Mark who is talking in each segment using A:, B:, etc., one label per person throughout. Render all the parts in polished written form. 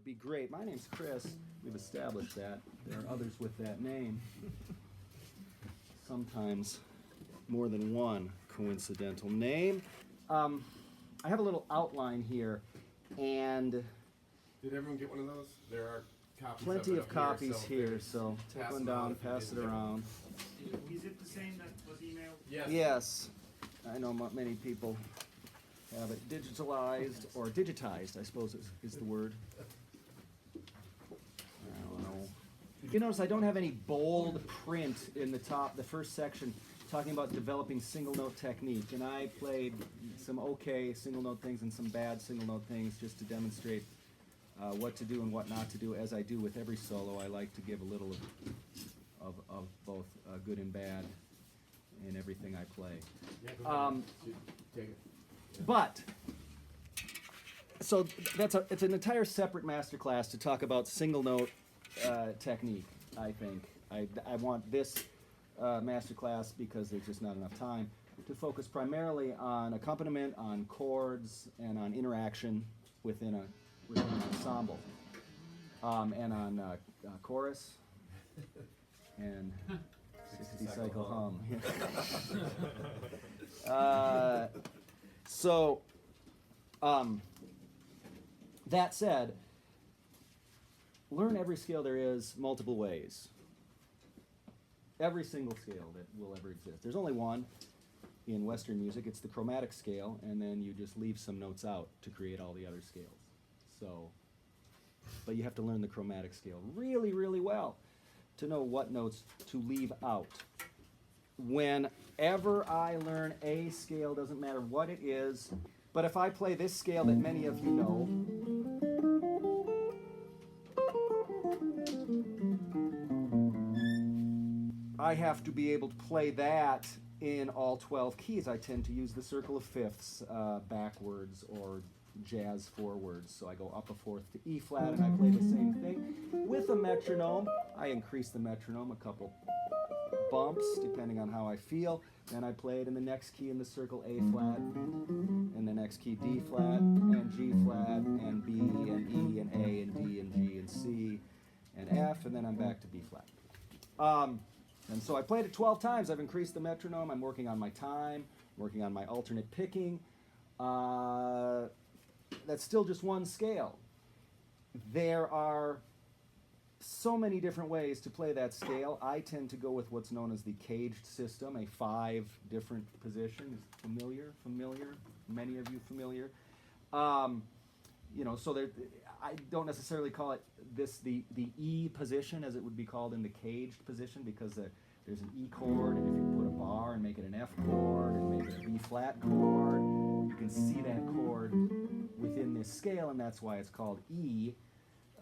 A: would be great. My name's Chris. We've established that. There are others with that name. Sometimes more than one coincidental name. I have a little outline here, and
B: did everyone get one of those? There are copies.
A: Plenty of copies
B: here,
A: here, so take one down, pass it around.
C: Is it the same that was emailed?
B: Yes.
A: Yes, I know many people have it digitalized, or digitized, I suppose is the word. I don't know. You notice I don't have any bold print in the top, the first section, talking about developing single note technique. And I played some okay single note things and some bad single note things just to demonstrate what to do and what not to do. As I do with every solo, I like to give a little of both good and bad in everything I play.
B: Take it.
A: But, so it's an entire separate masterclass to talk about single note technique, I think. I want this masterclass, because there's just not enough time, to focus primarily on accompaniment, on chords, and on interaction within an ensemble, and on chorus, and 60 cycle hum. So, that said, learn every scale there is multiple ways. Every single scale that will ever exist. There's only one in Western music. It's the chromatic scale, and then you just leave some notes out to create all the other scales. So, but you have to learn the chromatic scale really, really well to know what notes to leave out. Whenever I learn a scale, doesn't matter what it is, but if I play this scale that many of you know, I have to be able to play that in all 12 keys. I tend to use the circle of fifths backwards or jazz forwards. So I go up a fourth to E flat and I play the same thing. With a metronome, I increase the metronome a couple bumps depending on how I feel. Then I play it in the next key in the circle, A flat, and the next key D flat, and G flat, and B, and E, and A, and D, and G, and C, and F, and then I'm back to B flat. And so I played it 12 times. I've increased the metronome. I'm working on my time, working on my alternate picking. That's still just one scale. There are so many different ways to play that scale. I tend to go with what's known as the caged system, a 5 different positions. Familiar? Many of you familiar? So there, I don't necessarily call it the E position as it would be called in the caged position, because there's an E chord, and if you put a bar and make it an F chord and make it a B flat chord, you can see that chord within this scale, and that's why it's called E,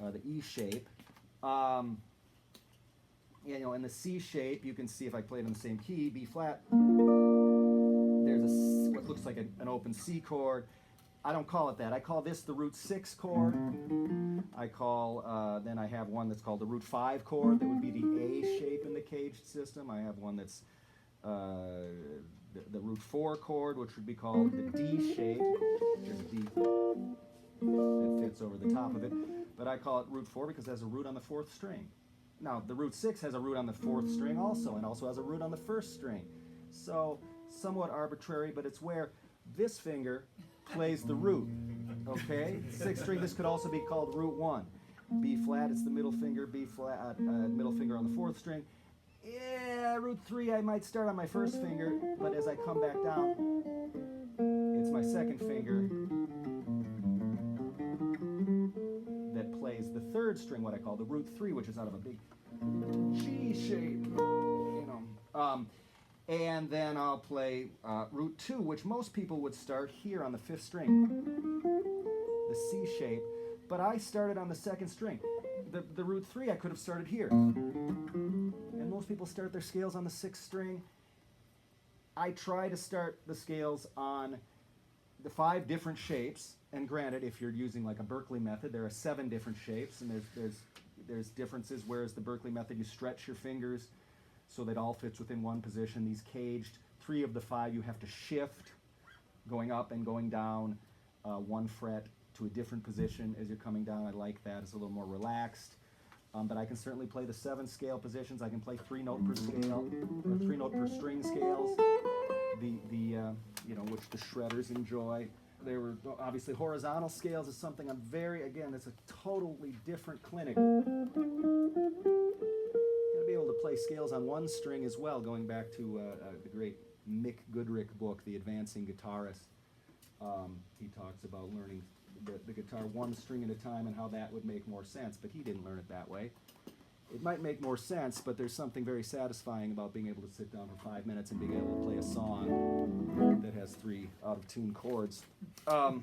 A: the E shape. In the C shape, you can see if I play it in the same key, B flat, there's what looks like an open C chord. I don't call it that. I call this the root 6 chord. I call, then I have one that's called the root 5 chord. That would be the A shape in the caged system. I have one that's the root 4 chord, which would be called the D shape. There's a D that fits over the top of it. But I call it root 4 because it has a root on the 4th string. Now, the root 6 has a root on the 4th string also, and also has a root on the 1st string. So, somewhat arbitrary, but it's where this finger plays the root, okay? 6th string, this could also be called root 1. B flat, it's the middle finger, B flat, middle finger on the 4th string. Yeah, root 3, I might start on my 1st finger, but as I come back down, it's my 2nd finger that plays the 3rd string, what I call the root 3, which is out of a big G shape, and then I'll play root 2, which most people would start here on the 5th string, the C shape, but I started on the 2nd string. The root 3 I could have started here. And most people start their scales on the 6th string. I try to start the scales on the 5 different shapes, and granted, if you're using like a Berkeley method, there are 7 different shapes, and there's differences, whereas the Berkeley method, you stretch your fingers so that all fits within one position. These caged, 3 of the 5 you have to shift, going up and going down 1 fret to a different position as you're coming down. I like that. It's a little more relaxed. But I can certainly play the 7 scale positions. I can play 3 note per scale, or 3 note per string scales, which the shredders enjoy. There were obviously horizontal scales is something again, it's a totally different clinic. You gotta be able to play scales on 1 string as well, going back to the great Mick Goodrick book, The Advancing Guitarist. He talks about learning the guitar 1 string at a time and how that would make more sense, but he didn't learn it that way. It might make more sense, but there's something very satisfying about being able to sit down for 5 minutes and being able to play a song that has 3 out-of-tune chords. So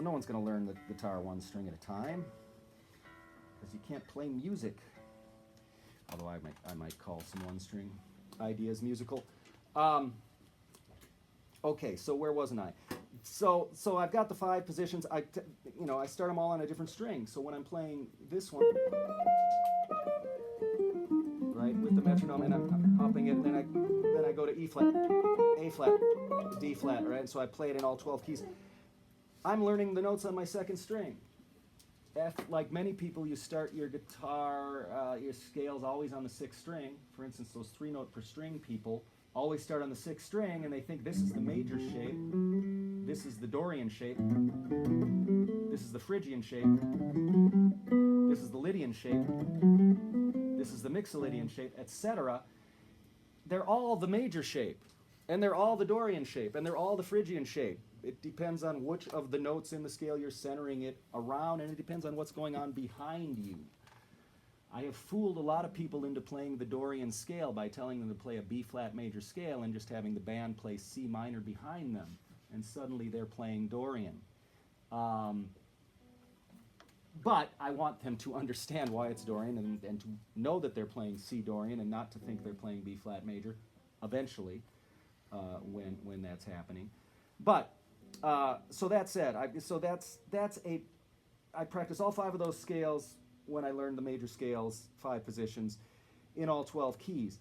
A: no one's going to learn the guitar 1 string at a time, because you can't play music. Although I might call some 1-string ideas musical. Okay, so where wasn't I? So I've got the 5 positions. I start them all on a different string. So when I'm playing this one, right, with the metronome, and I'm upping it, and then I go to E flat, A flat, D flat, right? And so I play it in all 12 keys. I'm learning the notes on my 2nd string. Like many people, you start your guitar, your scales always on the 6th string. For instance, those 3 note per string people always start on the 6th string, and they think this is the major shape, this is the Dorian shape, this is the Phrygian shape, this is the Lydian shape, this is the Mixolydian shape, etc. They're all the major shape, and they're all the Dorian shape, and they're all the Phrygian shape. It depends on which of the notes in the scale you're centering it around, and it depends on what's going on behind you. I have fooled a lot of people into playing the Dorian scale by telling them to play a B-flat major scale and just having the band play C minor behind them, and suddenly they're playing Dorian. But I want them to understand why it's Dorian and to know that they're playing C Dorian and not to think they're playing B-flat major eventually when that's happening. But so that said, I practice all 5 of those scales when I learned the major scales, 5 positions, in all 12 keys.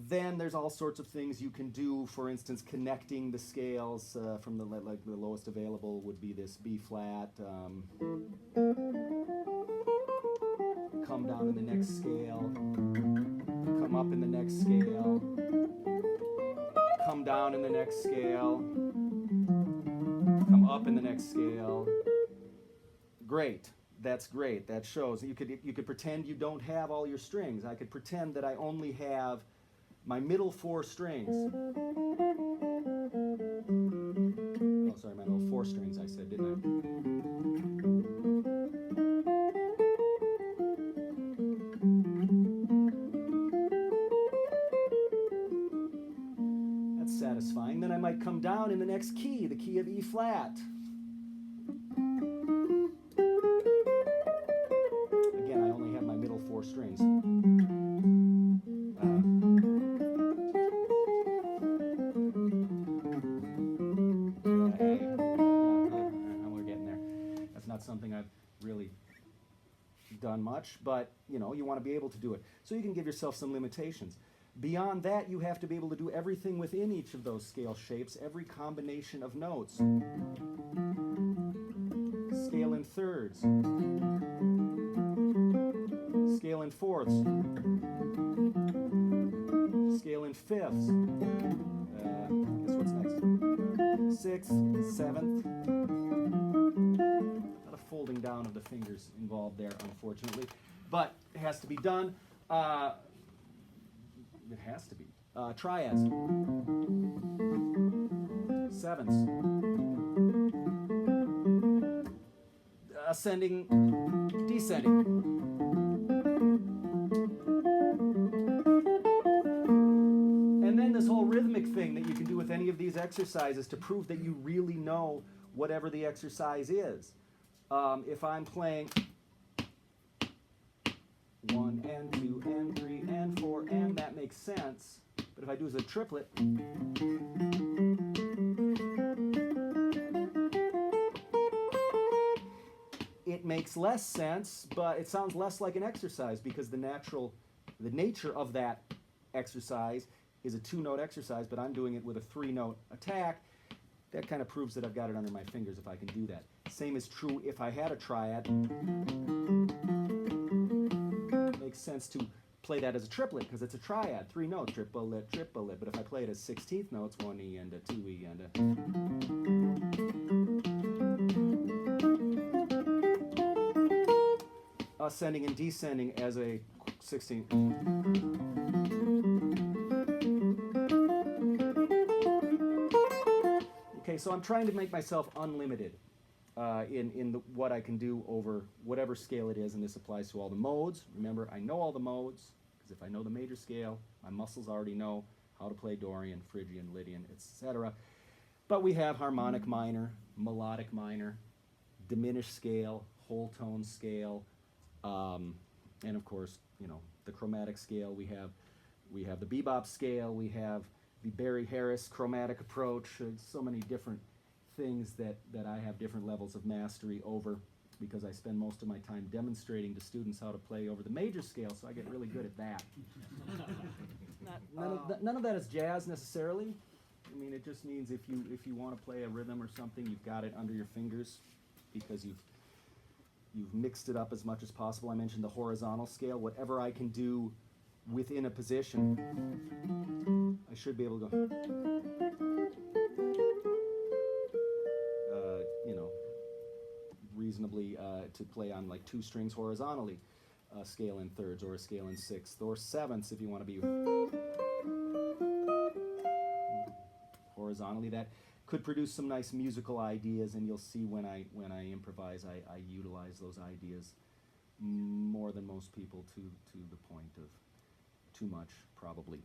A: Then there's all sorts of things you can do. For instance, connecting the scales from the lowest available would be this B flat. Come down in the next scale. Come up in the next scale. Come down in the next scale. Come up in the next scale. Great. That's great. That shows. You could pretend you don't have all your strings. I could pretend that I only have my middle 4 strings. Oh, sorry, my middle 4 strings I said, didn't I? That's satisfying. Then I might come down in the next key, the key of E flat. Again, I only have my middle 4 strings. We're getting there. That's not something I've really done much, but you want to be able to do it. So you can give yourself some limitations. Beyond that, you have to be able to do everything within each of those scale shapes, every combination of notes. Scale in thirds. Scale in fourths. Scale in fifths. Guess what's next? 6th, 7th. A lot of folding down of the fingers involved there, unfortunately. But it has to be done. It has to be. Triads. 7ths. Ascending, descending. And then this whole rhythmic thing that you can do with any of these exercises to prove that you really know whatever the exercise is. If I'm playing 1 and 2 and 3 and 4 and that makes sense, but if I do as a triplet, it makes less sense, but it sounds less like an exercise because the nature of that exercise is a 2-note exercise, but I'm doing it with a 3-note attack. That kind of proves that I've got it under my fingers if I can do that. Same is true if I had a triad. Makes sense to play that as a triplet because it's a triad, 3 notes, triplet, triplet. But if I play it as 16th notes, 1 E and a 2 E and a ascending and descending as a 16th. Okay, so I'm trying to make myself unlimited in what I can do over whatever scale it is, and this applies to all the modes. Remember, I know all the modes, because if I know the major scale, my muscles already know how to play Dorian, Phrygian, Lydian, etc. But we have harmonic minor, melodic minor, diminished scale, whole tone scale, and of course, you know, the chromatic scale. We have the bebop scale, we have the Barry Harris chromatic approach. So many different things that I have different levels of mastery over, because I spend most of my time demonstrating to students how to play over the major scale, so I get really good at that. None of that is jazz necessarily. I mean, it just means if you want to play a rhythm or something, you've got it under your fingers because you've mixed it up as much as possible. I mentioned the horizontal scale. Whatever I can do within a position, I should be able to go, you know, reasonably to play on like 2 strings horizontally, a scale in thirds or a scale in sixths or sevenths if you want to be horizontally. That could produce some nice musical ideas, and you'll see when I improvise, I utilize those ideas more than most people, to the point of too much probably.